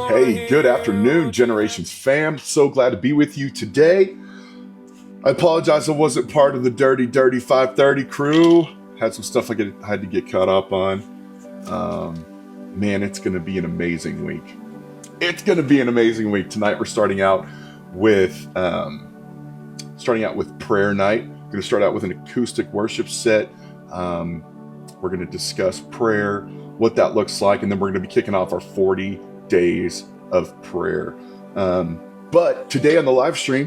Hey, good afternoon, Generations fam. So glad to be with you today. I apologize I wasn't part of the Dirty 530 crew. Had some stuff I had to get caught up on. Man, it's going to be an amazing week. It's going to be an amazing week. Tonight we're starting out with prayer night. We're going to start out with an acoustic worship set. We're going to discuss prayer, what that looks like, and then we're going to be kicking off our 40 days of prayer. But today on the live stream,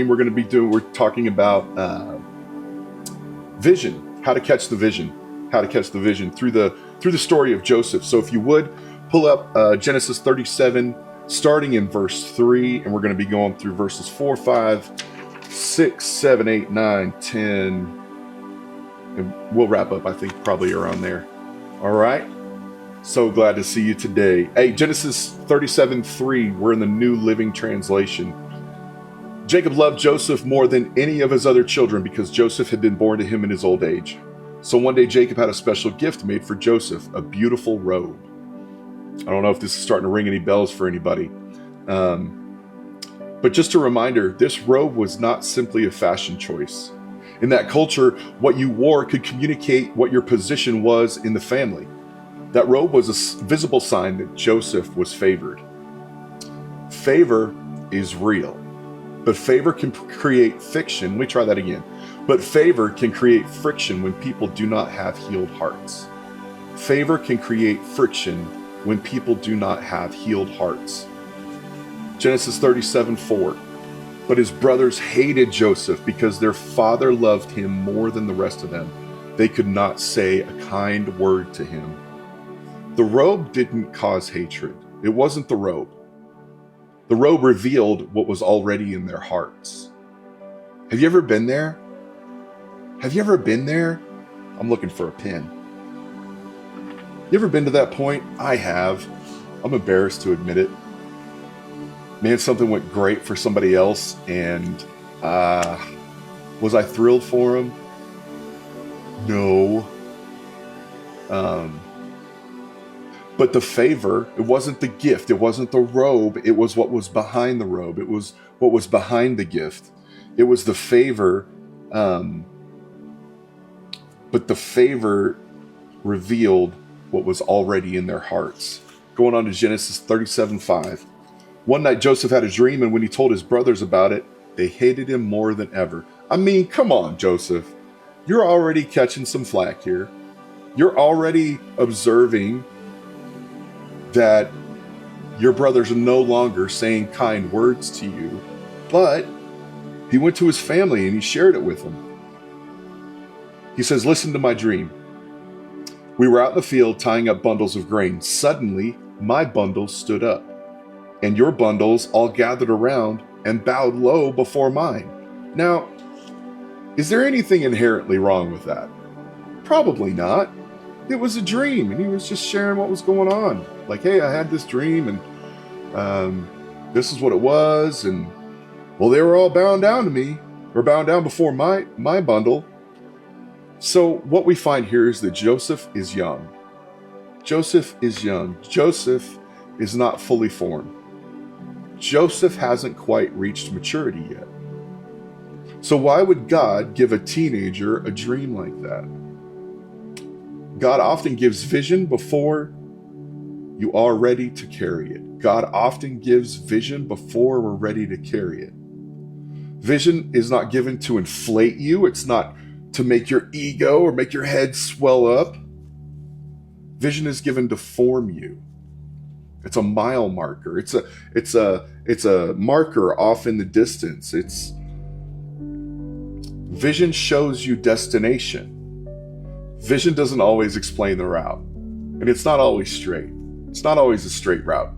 we're talking about vision, how to catch the vision through the story of Joseph. So if you would pull up Genesis 37, starting in verse 3, and we're going to be going through verses 4, 5, 6, 7, 8, 9, 10, and we'll wrap up, I think, probably around there. All right. So glad to see you today. Hey, Genesis 37:3, we're in the New Living Translation. Jacob loved Joseph more than any of his other children because Joseph had been born to him in his old age. So one day Jacob had a special gift made for Joseph, a beautiful robe. I don't know if this is starting to ring any bells for anybody. But just a reminder, this robe was not simply a fashion choice. In that culture, what you wore could communicate what your position was in the family. That robe was a visible sign that Joseph was favored. Favor is real, but favor can create fiction. Let me try that again. But favor can create friction when people do not have healed hearts. Favor can create friction when people do not have healed hearts. Genesis 37:4. But his brothers hated Joseph because their father loved him more than the rest of them. They could not say a kind word to him. The robe didn't cause hatred. It wasn't the robe. The robe revealed what was already in their hearts. Have you ever been there? I'm looking for a pen. You ever been to that point? I have. I'm embarrassed to admit it. Man, something went great for somebody else, and was I thrilled for him? No. But the favor, it wasn't the gift, it wasn't the robe, it was what was behind the robe, it was what was behind the gift. It was the favor, but the favor revealed what was already in their hearts. Going on to Genesis 37:5. One night Joseph had a dream, and when he told his brothers about it, they hated him more than ever. I mean, come on, Joseph. You're already catching some flack here. You're already observing that your brothers are no longer saying kind words to you, but he went to his family and he shared it with them. He says, listen to my dream. We were out in the field tying up bundles of grain. Suddenly, my bundles stood up, and your bundles all gathered around and bowed low before mine. Now, is there anything inherently wrong with that? Probably not. It was a dream, and he was just sharing what was going on. Like, hey, I had this dream, and this is what it was, and well, they were all bowing down to me, or bowing down before my bundle. So what we find here is that Joseph is young. Joseph is young. Joseph is not fully formed. Joseph hasn't quite reached maturity yet. So why would God give a teenager a dream like that? God often gives vision before you are ready to carry it. God often gives vision before we're ready to carry it. Vision is not given to inflate you. It's not to make your ego or make your head swell up. Vision is given to form you. It's a mile marker. It's a marker off in the distance. Vision shows you destination. Vision doesn't always explain the route, and it's not always straight. It's not always a straight route.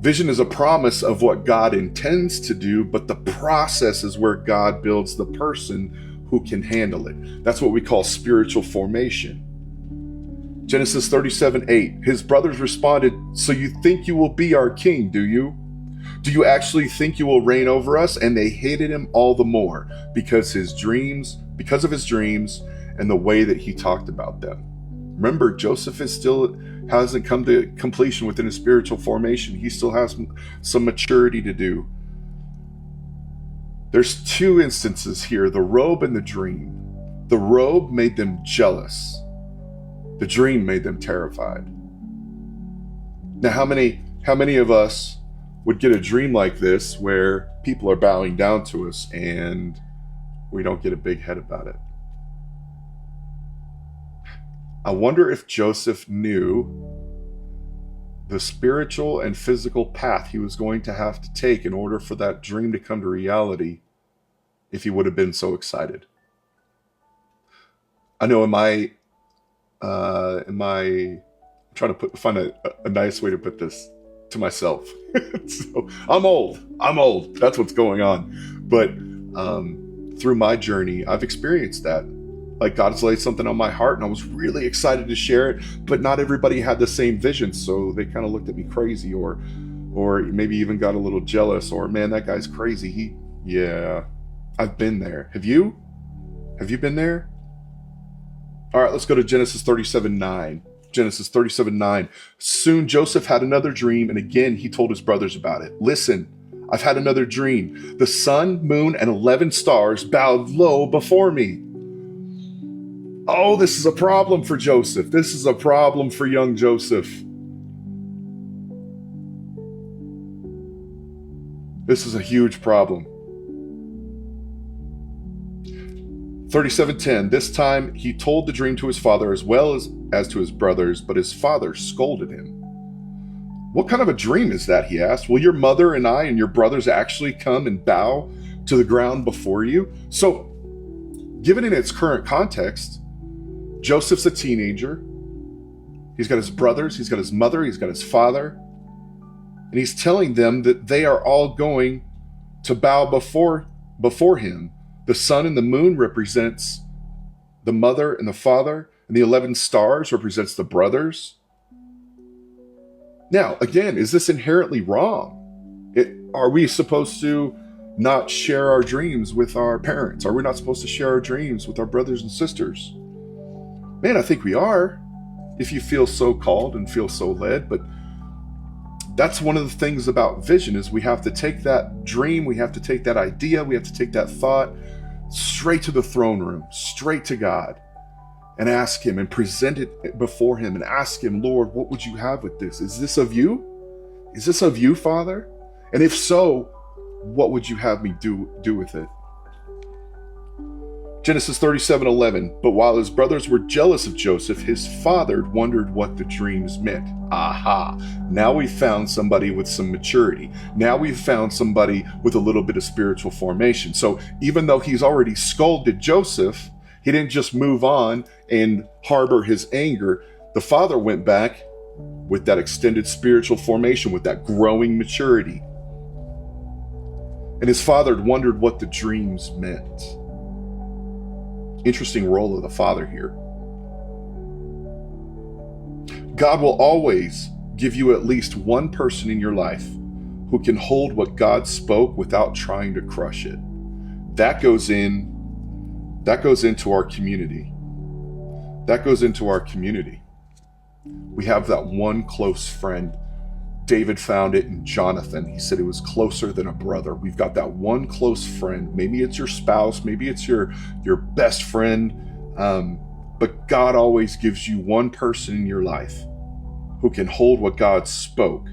Vision is a promise of what God intends to do, but the process is where God builds the person who can handle it. That's what we call spiritual formation. Genesis 37:8. His brothers responded, "So you think you will be our king, do you? Do you actually think you will reign over us?" And they hated him all the more because of his dreams and the way that he talked about them. Remember, Joseph hasn't come to completion within his spiritual formation. He still has some maturity to do. There's two instances here, the robe and the dream. The robe made them jealous. The dream made them terrified. Now, how many of us would get a dream like this where people are bowing down to us and we don't get a big head about it? I wonder if Joseph knew the spiritual and physical path he was going to have to take in order for that dream to come to reality, if he would have been so excited. I know I'm trying to find a nice way to put this to myself. So I'm old. That's what's going on. But through my journey, I've experienced that. Like, God's laid something on my heart and I was really excited to share it, but not everybody had the same vision. So they kind of looked at me crazy or maybe even got a little jealous, or, man, that guy's crazy. Yeah, I've been there. Have you? Have you been there? All right, let's go to Genesis 37:9. Genesis 37:9. Soon Joseph had another dream, and again he told his brothers about it. Listen, I've had another dream. The sun, moon, and 11 stars bowed low before me. Oh, this is a problem for Joseph. This is a problem for young Joseph. This is a huge problem. 37:10. This time he told the dream to his father as well as to his brothers, but his father scolded him. What kind of a dream is that? He asked. Will your mother and I and your brothers actually come and bow to the ground before you? So, given in its current context, Joseph's a teenager. He's got his brothers, he's got his mother, he's got his father, and he's telling them that they are all going to bow before him. The sun and the moon represents the mother and the father, and the 11 stars represents the brothers. Now, again, is this inherently wrong? Are we supposed to not share our dreams with our parents? Are we not supposed to share our dreams with our brothers and sisters? Man, I think we are, if you feel so called and feel so led. But that's one of the things about vision, is we have to take that dream, we have to take that idea, we have to take that thought straight to the throne room, straight to God, and ask him and present it before him and ask him, Lord, what would you have with this? Is this of you? Is this of you, Father? And if so, what would you have me do with it? Genesis 37:11. But while his brothers were jealous of Joseph, his father wondered what the dreams meant. Aha! Now we've found somebody with some maturity. Now we've found somebody with a little bit of spiritual formation. So even though he's already scolded Joseph, he didn't just move on and harbor his anger. The father went back with that extended spiritual formation, with that growing maturity. And his father had wondered what the dreams meant. Interesting role of the father here. God will always give you at least one person in your life who can hold what God spoke without trying to crush it. That goes into our community. That goes into our community. We have that one close friend. David found it in Jonathan. He said it was closer than a brother. We've got that one close friend. Maybe it's your spouse, maybe it's your best friend, but God always gives you one person in your life who can hold what God spoke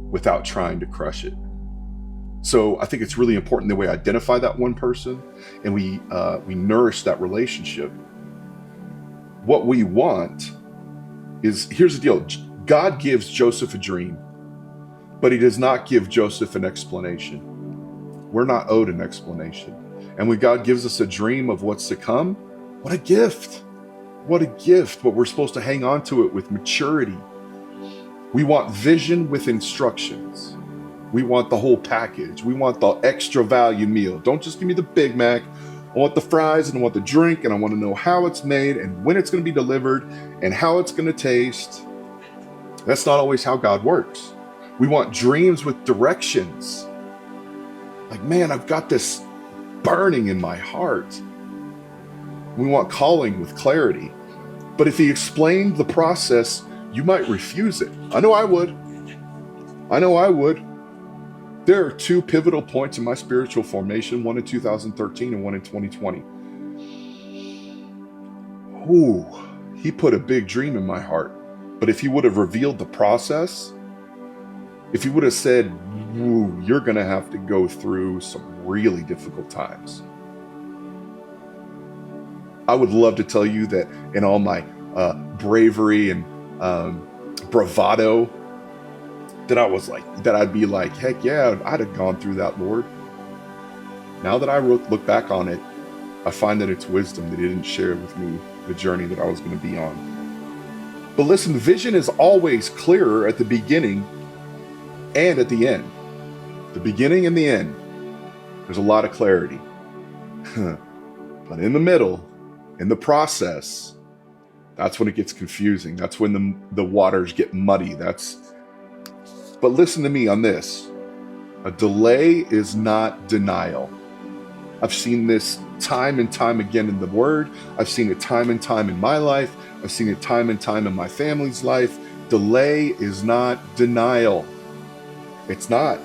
without trying to crush it. So I think it's really important that we identify that one person and we nourish that relationship. What we want is, here's the deal. God gives Joseph a dream, but he does not give Joseph an explanation. We're not owed an explanation. And when God gives us a dream of what's to come, what a gift. What a gift. But we're supposed to hang on to it with maturity. We want vision with instructions. We want the whole package. We want the extra value meal. Don't just give me the Big Mac. I want the fries and I want the drink, and I want to know how it's made and when it's going to be delivered and how it's going to taste. That's not always how God works. We want dreams with directions. Like, man, I've got this burning in my heart. We want calling with clarity. But if he explained the process, you might refuse it. I know I would. I know I would. There are two pivotal points in my spiritual formation, one in 2013 and one in 2020. Ooh, he put a big dream in my heart. But if he would have revealed the process, if he would have said, ooh, you're going to have to go through some really difficult times. I would love to tell you that in all my bravery and bravado, that I'd be like, heck yeah, I'd have gone through that, Lord. Now that I look back on it, I find that it's wisdom that he didn't share with me the journey that I was going to be on. But listen, vision is always clearer at the beginning and at the end. The beginning and the end, there's a lot of clarity. But in the middle, in the process, that's when it gets confusing. That's when the waters get muddy. But listen to me on this. A delay is not denial. I've seen this time and time again in the Word. I've seen it time and time in my life. I've seen it time and time in my family's life. Delay is not denial. It's not.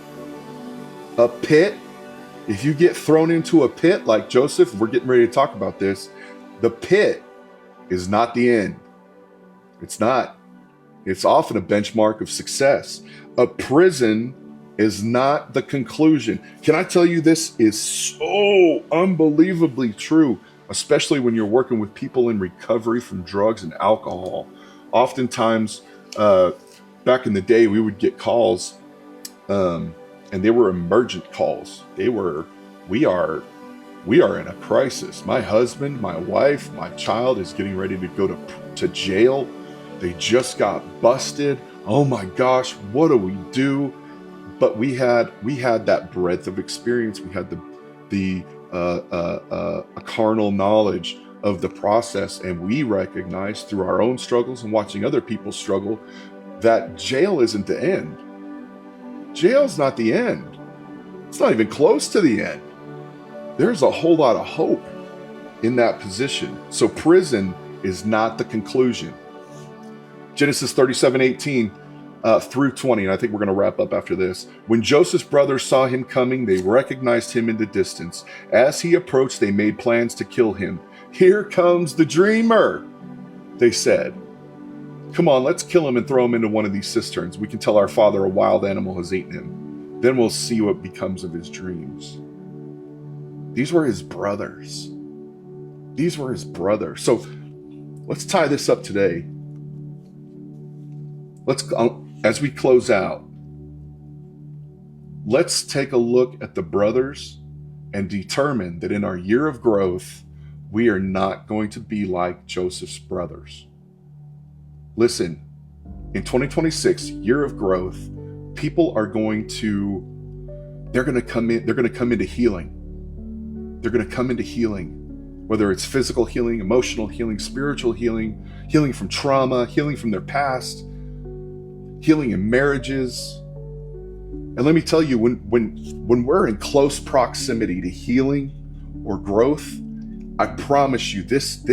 A pit, if you get thrown into a pit like Joseph, we're getting ready to talk about this, the pit is not the end. It's not. It's often a benchmark of success. A prison is not the conclusion. Can I tell you, this is so unbelievably true, especially when you're working with people in recovery from drugs and alcohol. Oftentimes, back in the day, we would get calls, and they were emergent calls. We are in a crisis. My husband, my wife, my child is getting ready to go to jail. They just got busted. Oh my gosh, what do we do? But we had that breadth of experience. We had the carnal knowledge of the process, and we recognized through our own struggles and watching other people struggle that jail isn't the end. Jail's not the end. It's not even close to the end. There's a whole lot of hope in that position. So prison is not the conclusion. Genesis 37:18 through 20, and I think we're going to wrap up after this. When Joseph's brothers saw him coming, they recognized him in the distance. As he approached, they made plans to kill him. Here comes the dreamer, they said. Come on, let's kill him and throw him into one of these cisterns. We can tell our father a wild animal has eaten him. Then we'll see what becomes of his dreams. These were his brothers. These were his brothers. So let's tie this up today. As we close out, let's take a look at the brothers and determine that in our year of growth, we are not going to be like Joseph's brothers. Listen, in 2026, year of growth, people are going to come into healing. They're going to come into healing, whether it's physical healing, emotional healing, spiritual healing, healing from trauma, healing from their past, healing in marriages. And let me tell you, when we're in close proximity to healing or growth, I promise you this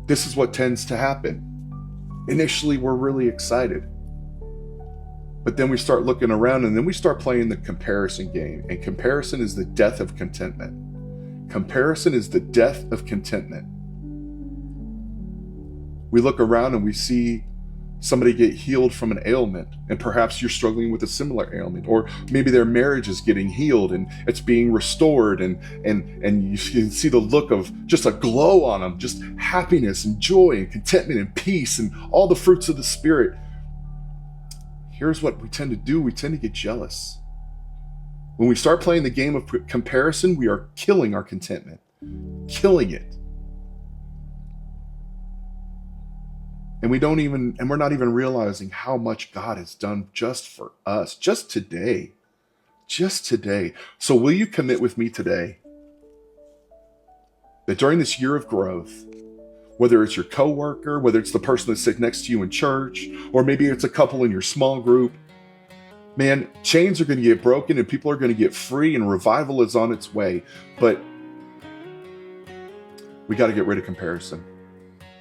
is what tends to happen. Initially, we're really excited. But then we start looking around, and then we start playing the comparison game. And comparison is the death of contentment. Comparison is the death of contentment. We look around and we see somebody get healed from an ailment, and perhaps you're struggling with a similar ailment, or maybe their marriage is getting healed and it's being restored, and you can see the look of just a glow on them, just happiness and joy and contentment and peace and all the fruits of the Spirit. Here's what we tend to do. We tend to get jealous. When we start playing the game of comparison, we are killing our contentment, killing it. And we're not even realizing how much God has done just for us, just today. So will you commit with me today that during this year of growth, whether it's your coworker, whether it's the person that's sitting next to you in church, or maybe it's a couple in your small group, man, chains are going to get broken and people are going to get free and revival is on its way. But we got to get rid of comparison.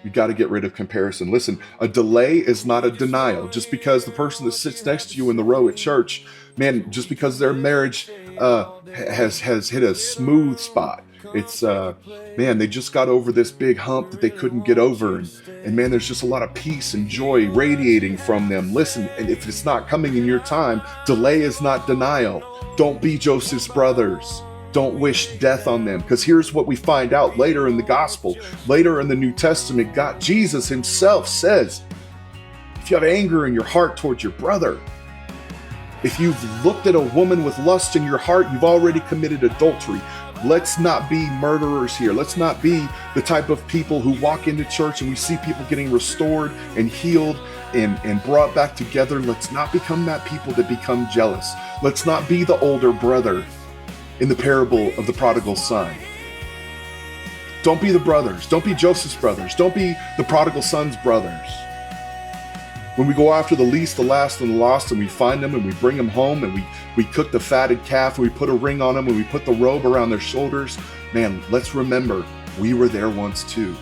You got to get rid of comparison. Listen, a delay is not a denial. Just because the person that sits next to you in the row at church, man, just because their marriage has hit a smooth spot, it's man, they just got over this big hump that they couldn't get over, and man, there's just a lot of peace and joy radiating from them. Listen, and if it's not coming in your time, delay is not denial. Don't be Joseph's brothers. Don't wish death on them, because here's what we find out later in the gospel, later in the New Testament. God, Jesus himself says, if you have anger in your heart towards your brother, if you've looked at a woman with lust in your heart, you've already committed adultery. Let's not be murderers here. Let's not be the type of people who walk into church and we see people getting restored and healed and brought back together. Let's not become that people that become jealous. Let's not be the older brother in the parable of the prodigal son. Don't be the brothers. Don't be Joseph's brothers. Don't be the prodigal son's brothers. When we go after the least, the last, and the lost, and we find them and we bring them home and we cook the fatted calf and we put a ring on them and we put the robe around their shoulders, man, let's remember we were there once too.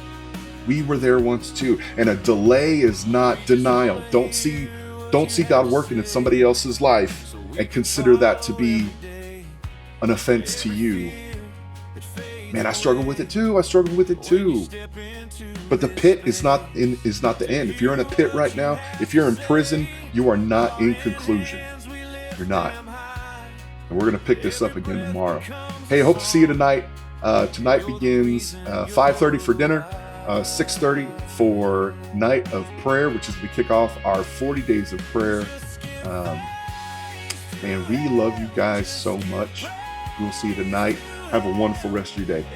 We were there once too. And a delay is not denial. Don't see God working in somebody else's life and consider that to be an offense to you. Man, I struggle with it too. But the pit is not the end. If you're in a pit right now, if you're in prison, you are not in conclusion. You're not. And we're going to pick this up again tomorrow. Hey, I hope to see you tonight. Tonight begins 5:30 for dinner, 6:30 for night of prayer, which is to kick off our 40 days of prayer. Man, we love you guys so much. We'll see you tonight. Have a wonderful rest of your day.